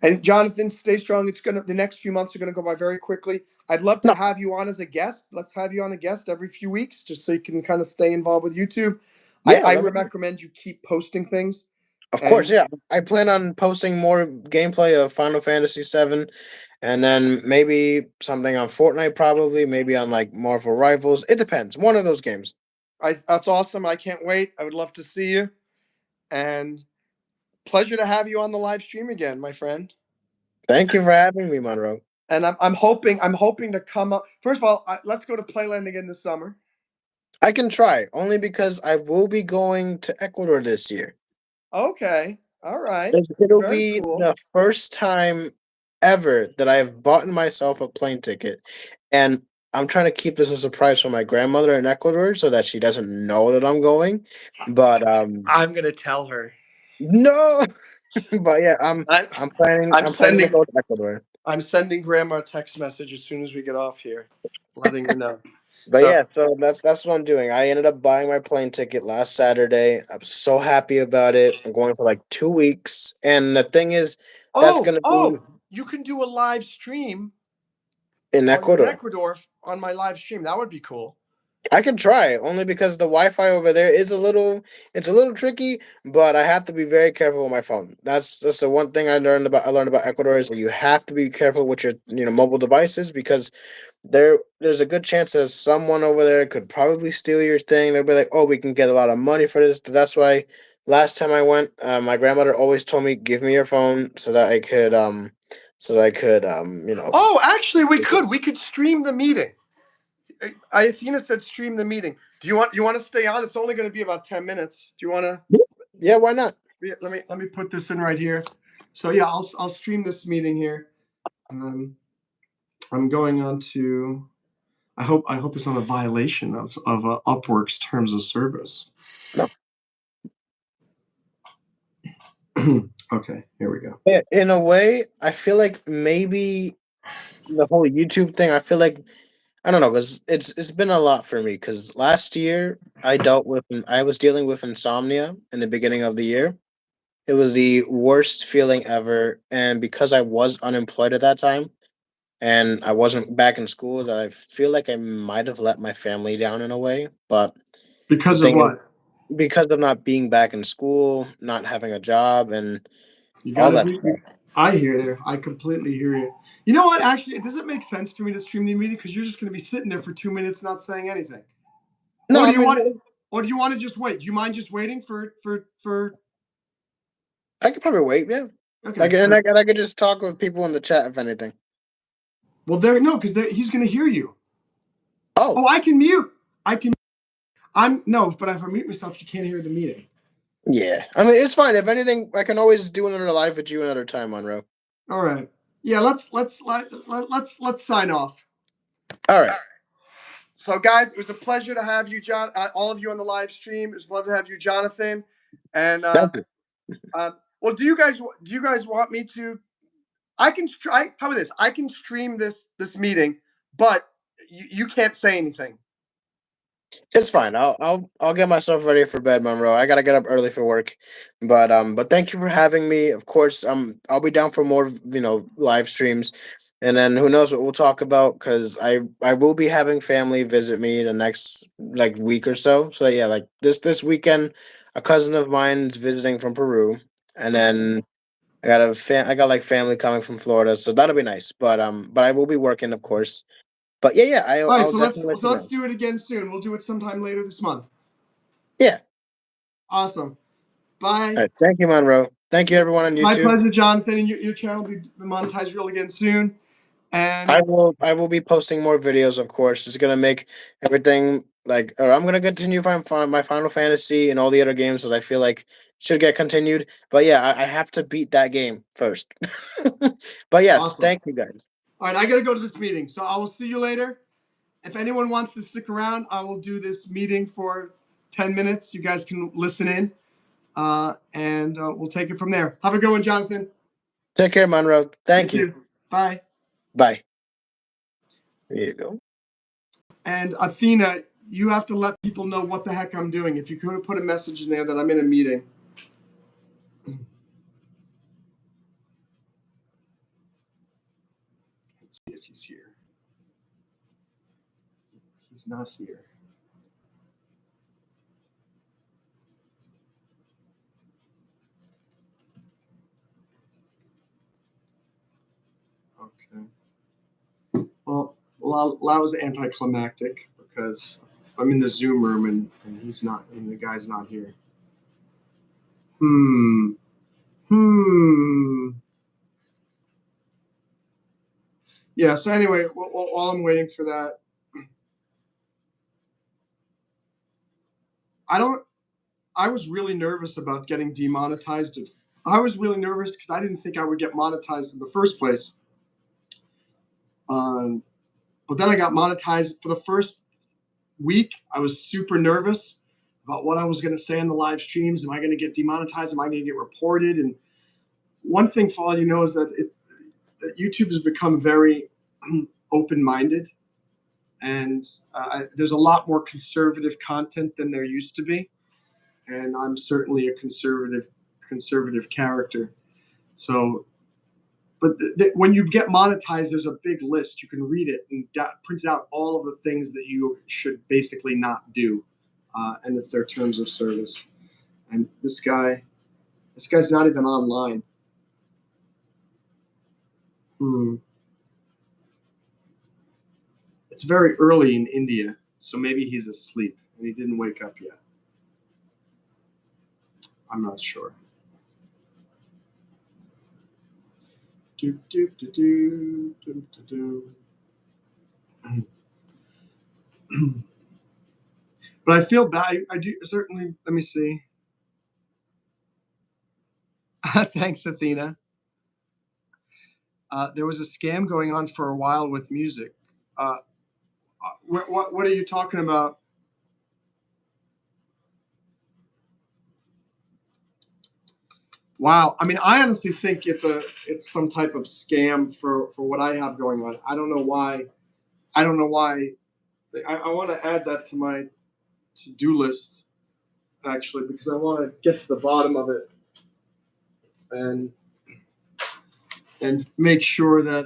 And Jonathan, stay strong. The next few months are gonna go by very quickly. I'd love to No. have you on as a guest. Let's have you on a guest every few weeks, just so you can kind of stay involved with YouTube. Yeah. I Let me know. recommend you keep posting things. Of course. And Yeah. I plan on posting more gameplay of Final Fantasy VII, and then maybe something on Fortnite. Probably maybe on like Marvel Rivals. It depends. One of those games. that's awesome. I can't wait. I would love to see you. And pleasure to have you on the live stream again, my friend. Thank you for having me, Monroe. And I'm hoping to come up. First of all, let's go to Playland again this summer. I can try only because I will be going to Ecuador this year. Okay, all right, It'll very be cool. the first time ever that I have bought myself a plane ticket, and I'm trying to keep this a surprise for my grandmother in Ecuador so that she doesn't know that I'm going. But I'm gonna tell her. no, but yeah, I, I'm I'm planning to sending go to Ecuador. I'm sending Grandma a text message as soon as we get off here, letting her know. But So, yeah, so that's what I'm doing. I ended up buying my plane ticket last Saturday. I'm so happy about it. I'm going for like 2 weeks, and the thing is, that's gonna be you can do a live stream in while you're in Ecuador. Ecuador on my live stream. That would be cool. I can try only because the Wi-Fi over there is it's a little tricky, but I have to be very careful with my phone. That's the one thing I learned about Ecuador is that you have to be careful with your mobile devices because there's a good chance that someone over there could probably steal your thing. They'll be like, "Oh, we can get a lot of money for this." That's why last time I went, my grandmother always told me, "Give me your phone so that I could Oh, actually, we could stream the meeting. Athena said stream the meeting. Do you want to stay on? It's only going to be about 10 minutes. Do you want to? Yeah, why not? Let me put this in right here. So yeah, I'll stream this meeting here. Um, I'm going on to. I hope it's not a violation of Upwork's terms of service. No. Okay, here we go. Yeah, in a way, I feel like maybe the whole YouTube thing. I feel like I don't know because it's been a lot for me. Because last year I was dealing with insomnia in the beginning of the year. It was the worst feeling ever, and because I was unemployed at that time and I wasn't back in school, that I feel like I might have let my family down in a way. But the Because of thing is, what? because of not being back in school, not having a job, and You got all to that do. stuff. I hear there. I completely hear you. You know what? Actually, does it make sense for me to stream the meeting? Because you're just going to be sitting there for 2 minutes not saying anything. Or No, do I you mean want? Or do you want to just wait? Do you mind just waiting for? I could probably wait. Yeah, Okay. and I could just talk with people in the chat if anything. Well, there no, because he's going to hear you. Oh, Oh, I can mute. I can. I'm no, but if I mute myself, you can't hear the meeting. yeah. I mean, it's fine. If anything, I can always do another live with you another time, Monroe. All right. Yeah. Let's sign off. All right. So, guys, it was a pleasure to have you, John. All of you on the live stream. It was a pleasure to have you, Jonathan. And Thank you. well, do you guys want me to? I can try. How about this? I can stream this meeting, but you can't say anything. It's fine. I'll get myself ready for bed, Monroe. I gotta get up early for work, but thank you for having me. Of course, I'll be down for more live streams, and then who knows what we'll talk about because I will be having family visit me the next like week or so. So yeah, like this weekend, a cousin of mine is visiting from Peru, and then I got like family coming from Florida, so that'll be nice. But I will be working, of course. But yeah, yeah, All right, I'll definitely let you let's know. do it again soon. We'll do it sometime later this month. Yeah. Awesome. All Bye. right. Thank you, Monroe. Thank you, everyone on My YouTube. pleasure, Jonathan. And your channel will be monetized real again soon. And I will be posting more videos, of course. It's gonna make everything like, or I'm gonna continue my Final Fantasy and all the other games that I feel like should get continued. But yeah, I have to beat that game first. But yes, awesome. thank you guys. All right, I got to go to this meeting. So I will see you later. If anyone wants to stick around, I will do this meeting for 10 minutes. You guys can listen in, and we'll take it from there. Have a good one, Jonathan. Take care, Monroe. You Thank you. too. Bye. Bye. There you go. And Athena, you have to let people know what the heck I'm doing. If you could put a message in there that I'm in a meeting. Let's see if he's here. He's not here. Okay. Well, that was anticlimactic because I'm in the Zoom room and he's not, and the guy's not here. Hmm. Hmm. Yeah. So anyway, while I'm waiting for that, I don't. I was really nervous about getting demonetized. I was really nervous because I didn't think I would get monetized in the first place. Um, but then I got monetized for the first week. I was super nervous about what I was going to say in the live streams. Am I going to get demonetized? Am I going to get reported? And one thing for all you know is that YouTube has become very open-minded, and there's a lot more conservative content than there used to be. And I'm certainly a conservative character. So, but when you get monetized, there's a big list. You can read it and print out all of the things that you should basically not do, and it's their terms of service. And this guy's not even online. Hmm. It's very early in India, so maybe he's asleep and he didn't wake up yet. I'm not sure. Do, do, do, do, do, do, do. But I feel bad. I do certainly. Let me see. Thanks, Athena. There was a scam going on for a while with music. Uh, what are you talking about? Wow. I mean, I honestly think it's some type of scam for what I have going on. I don't know why. I don't know why. I want to add that to my to-do list actually because I want to get to the bottom of it and make sure that.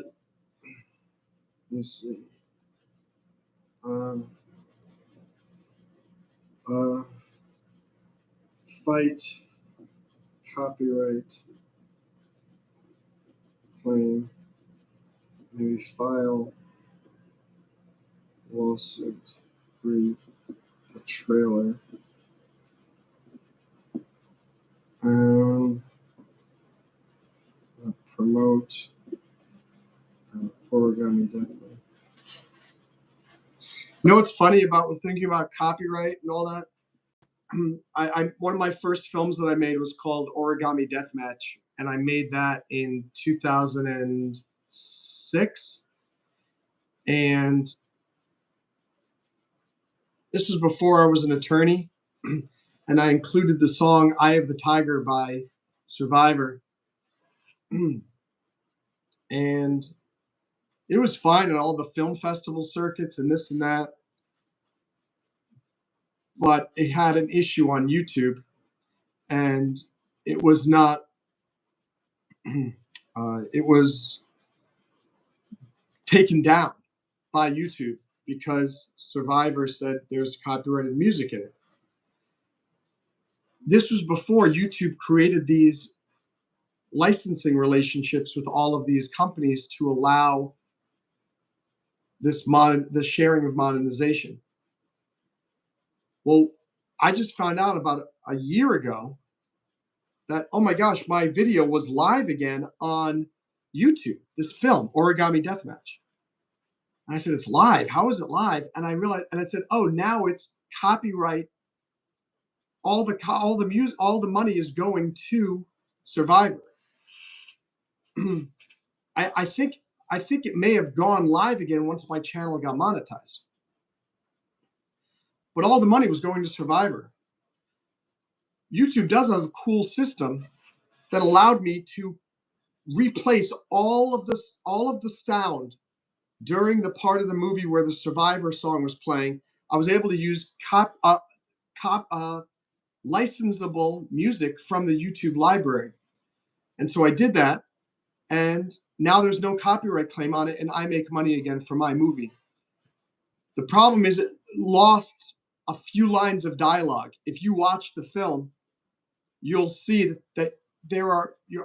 Let me see. Um, uh, fight copyright claim. Maybe file lawsuit. Read a trailer. Um, promote origami deadline. You know what's funny about thinking about copyright and all that? I one of my first films that I made was called Origami Deathmatch, and I made that in 2006. And this was before I was an attorney, and I included the song "Eye of the Tiger" by Survivor, and it was fine in all the film festival circuits and this and that, but it had an issue on YouTube, and it was not. It was taken down by YouTube because Survivor said there's copyrighted music in it. This was before YouTube created these licensing relationships with all of these companies to allow the sharing of monetization. Well, I just found out about a year ago that, oh my gosh, my video was live again on YouTube, this film, Origami Deathmatch. And I said, it's live. How is it live? And I realized, and I said, oh, now it's copyright. All the money is going to Survivor. I think it may have gone live again once my channel got monetized. But all the money was going to Survivor. YouTube does have a cool system that allowed me to replace all of the sound during the part of the movie where the Survivor song was playing. I was able to use licensable music from the YouTube library. And so I did that, and now there's no copyright claim on it, and I make money again for my movie. The problem is it lost a few lines of dialogue. If you watch the film, you'll see that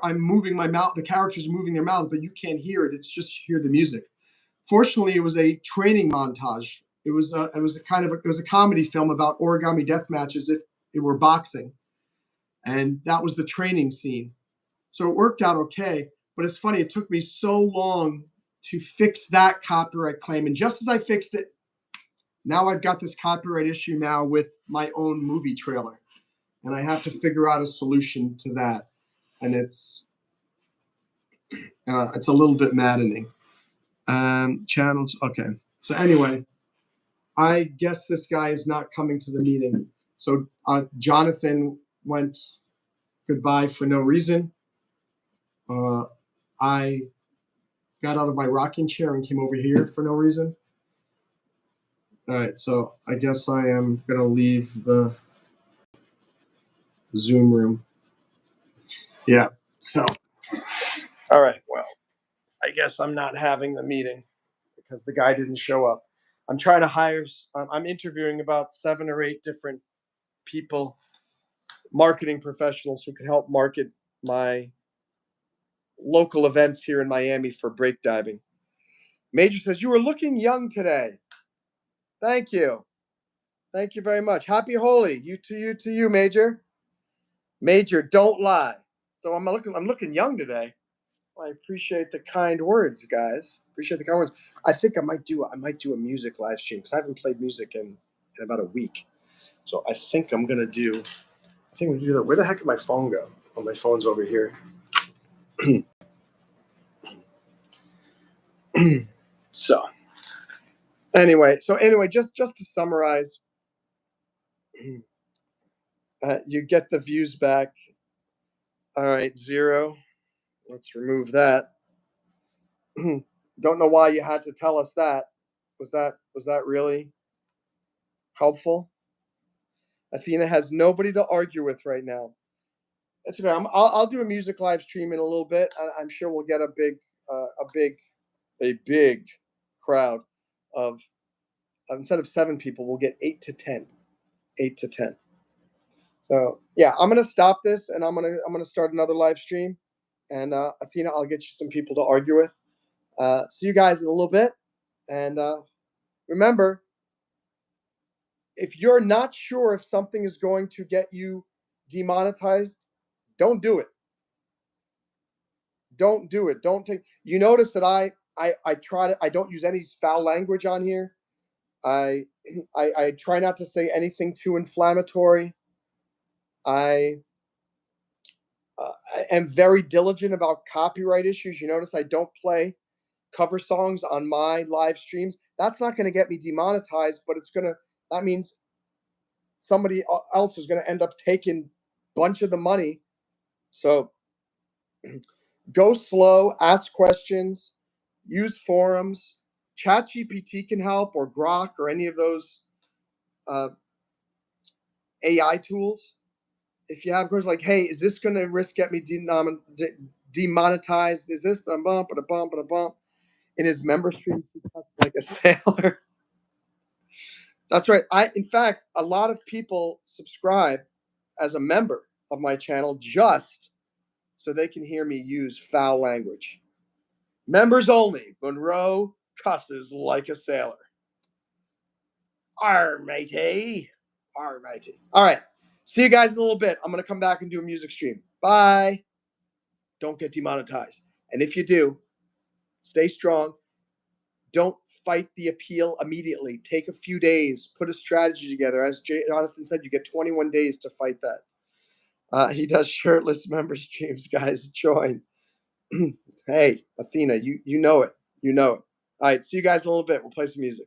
I'm moving my mouth, the characters are moving their mouths, but you can't hear it. It's just hear the music. Fortunately, it was a training montage. It was a comedy film about origami death matches if it were boxing. And that was the training scene. So it worked out okay. But it's funny, it took me so long to fix that copyright claim. And just as I fixed it, now I've got this copyright issue now with my own movie trailer. And I have to figure out a solution to that. And it's a little bit maddening. Channels, okay. So anyway, I guess this guy is not coming to the meeting. So Jonathan went goodbye for no reason. I got out of my rocking chair and came over here for no reason. All right, so I guess I am going to leave the Zoom room. Yeah, so, all right, well, I guess I'm not having the meeting because the guy didn't show up. I'm trying to I'm interviewing about 7 or 8 different people, marketing professionals who can help market my local events here in Miami for breakdiving. Major says, you were looking young today. Thank you. Thank you very much. Happy Holy. You to you, Major. Major, don't lie. So I'm looking young today. Well, I appreciate the kind words, guys. Appreciate the kind words. I think I might do a music live stream because I haven't played music in about a week. So I think I'm gonna do that. Where the heck did my phone go? Oh, my phone's over here. So anyway, just to summarize, you get the views back. All right, 0. Let's remove that. Don't know why you had to tell us that. Was that really helpful? Athena has nobody to argue with right now. That's okay. I'll do a music live stream in a little bit. I'm sure we'll get a big crowd of instead of 7 people, we'll get 8 to 10. 8 to 10. So yeah, I'm gonna stop this and I'm gonna start another live stream. And Athena, I'll get you some people to argue with. See you guys in a little bit. And remember, if you're not sure if something is going to get you demonetized, don't do it. Don't do it. Don't take. You notice that I try to. I don't use any foul language on here. I I try not to say anything too inflammatory. I I am very diligent about copyright issues. You notice I don't play cover songs on my live streams. That's not going to get me demonetized, but that means somebody else is going to end up taking a bunch of the money. So go slow, ask questions, use forums. ChatGPT can help, or Grok, or any of those uh, AI tools. If you have questions like, hey, is this going to risk get me demonetized? Is this a bump and a bump and a bump? In his member streams, he cuts like a sailor. That's right. In fact, a lot of people subscribe as a member of my channel just so they can hear me use foul language. Members only. Monroe cusses like a sailor. Arr, matey. Arr, matey. All right. See you guys in a little bit. I'm going to come back and do a music stream. Bye. Don't get demonetized. And if you do, stay strong. Don't fight the appeal immediately. Take a few days. Put a strategy together. As Jonathan said, you get 21 days to fight that. He does shirtless member streams, guys. Join. Hey, Athena, you know it. You know it. All right, see you guys in a little bit. We'll play some music.